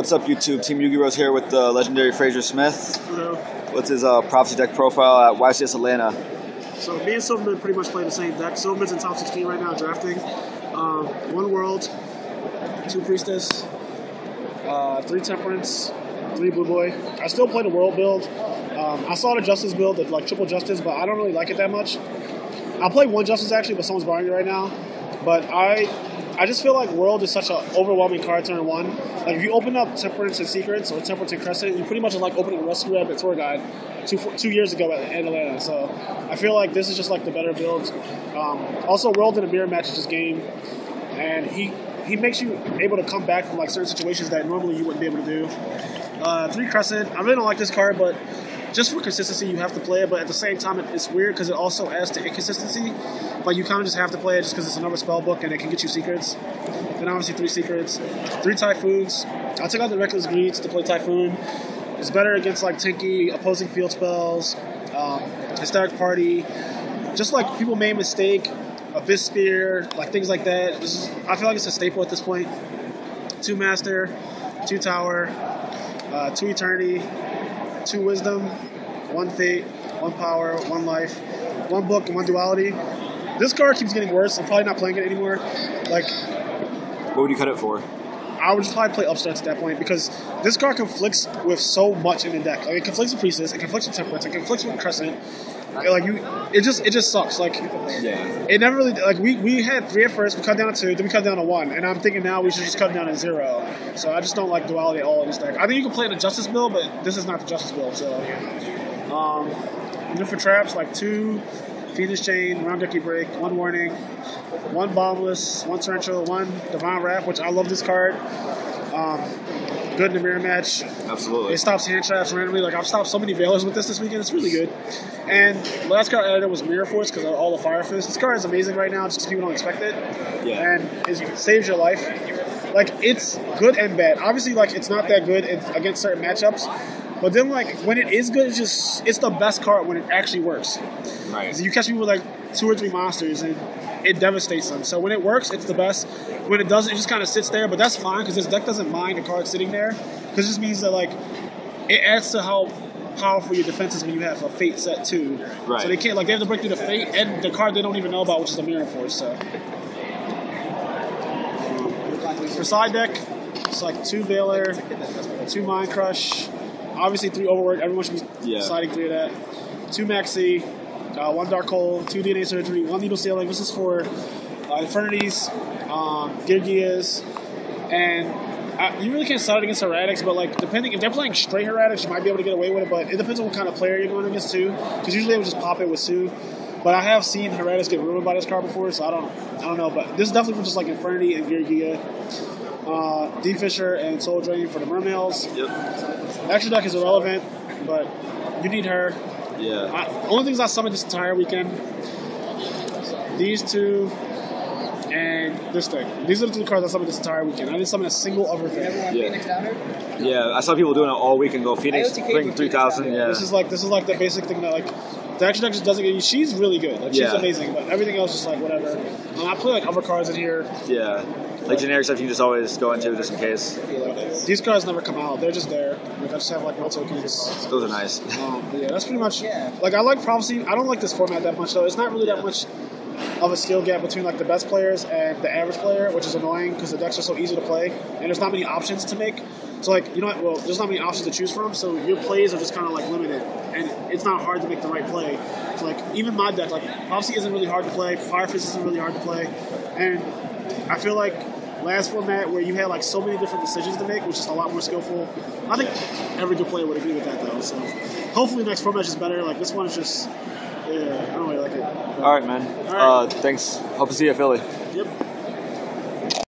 What's up, YouTube? Team Yu-Gi-Oh's here with the legendary Frazier Smith. Hello. What's his prophecy deck profile at YCS Atlanta? So me and Silverman pretty much play the same deck. Silverman's in top 16 right now, drafting. 1 World, 2 Priestess, 3 Temperance, 3 Blue Boy. I still play the World build. I saw the Justice build, the Triple Justice, but I don't really like it that much. I'll play 1 Justice actually, but someone's borrowing it right now. But I just feel like World is such an overwhelming card turn 1. Like if you open up Temperance and Secrets or Temperance and Crescent, you pretty much like opening a Rescue Rabbit Tour Guide 2 years ago in Atlanta. So I feel like this is just like the better build. Also, World in a mirror match is just game, and he makes you able to come back from like certain situations that normally you wouldn't be able to do. 3 Crescent. I really don't like this card, but just for consistency, you have to play it. But at the same time, it's weird because it also adds to inconsistency. But you kind of just have to play it just because it's another spell book and it can get you secrets. Then obviously 3 secrets, 3 Typhoons. I took out the Reckless Greeds to play Typhoon. It's better against like tanky opposing field spells, Hysteric Party. Just like people made mistake, Abyss Spear, like things like that. I feel like it's a staple at this point. 2 Master, 2 Tower, 2 Eternity, 2 Wisdom, 1 Fate, 1 Power, 1 Life, 1 Book, and 1 Duality. This card keeps getting worse. I'm probably not playing it anymore. Like, what would you cut it for? I would just probably play Upstarts at that point because this card conflicts with so much in the deck. Like it conflicts with Priestess, it conflicts with Temperance, it conflicts with Crescent. Like it just sucks. Like yeah, it never really like we had 3 at first, we cut down to 2, then we cut down to 1, and I'm thinking now we should just cut it down to 0. So I just don't like Duality at all in this deck. I think you can play the Justice build, but this is not the Justice build. So then for traps, like 2 Phoenix Chain, Round Ducky Break, 1 Warning, 1 Bombless, 1 Torrential, 1 Divine Wrath, which I love this card. Good in the mirror match. Absolutely. It stops hand traps randomly. Like I've stopped so many Veilers with this weekend. It's really good. And the last card I added was Mirror Force because of all the Fire Fist. This card is amazing right now just because people don't expect it. Yeah. And it saves your life. Like it's good and bad. Obviously, like it's not that good against certain matchups. But then, like, when it is good, it's the best card when it actually works. Right. So you catch people with, like, 2 or 3 monsters, and it devastates them. So when it works, it's the best. When it doesn't, it just kind of sits there. But that's fine, because this deck doesn't mind the card sitting there. Because it just means that, like, it adds to how powerful your defense is when you have a Fate set, too. Right. So they can't, like, they have to break through the Fate and the card they don't even know about, which is a Mirror Force, so. For side deck, it's, like, 2 Veiler, 2 Mind Crush, obviously 3 Overwork. Everyone should be sliding 3 of that. 2 Maxi, 1 Dark Hole, 2 DNA Surgery, 1 Needle Sailing. This is for Infernities, Girgias, and you really can't side it against Heretics, but like depending if they're playing straight Heretics, you might be able to get away with it. But it depends on what kind of player you're going against too, because usually they would just pop it with Sue. But I have seen Heretics get ruined by this card before, so I don't know. But this is definitely for just like Infernity and Girgia. D Fisher and Soul Drain for the Mermails. Yep. Extra deck is irrelevant, but you need her. Yeah. Only things I summoned this entire weekend: these 2 and this thing. These are the 2 cards I summoned this entire weekend. I didn't summon a single other thing. Yeah, I saw people doing it all week and go Phoenix, bring 3,000. Yeah. This is like the basic thing that like the extra deck just doesn't get you. She's really good. Like she's amazing, but everything else just like whatever. I play like other cards in here. Yeah. Like generic stuff you just always go into just in case. These cards never come out. They're just there. Like I just have like no tokens. Those are nice. Yeah, that's pretty much. Like I like Prophecy. I don't like this format that much though. It's not really that much of a skill gap between like the best players and the average player, which is annoying because the decks are so easy to play and there's not many options to make. So like you know what? Well, there's not many options to choose from, so your plays are just kind of like limited, and it's not hard to make the right play. So like even my deck, like Prophecy isn't really hard to play. Fire Fist isn't really hard to play, and I feel like last format where you had like so many different decisions to make was just a lot more skillful. I think every good player would agree with that though. So hopefully next format is better. Like this one is just I don't really like it. All right, man. All right. Thanks. Hope to see you at Philly. Yep.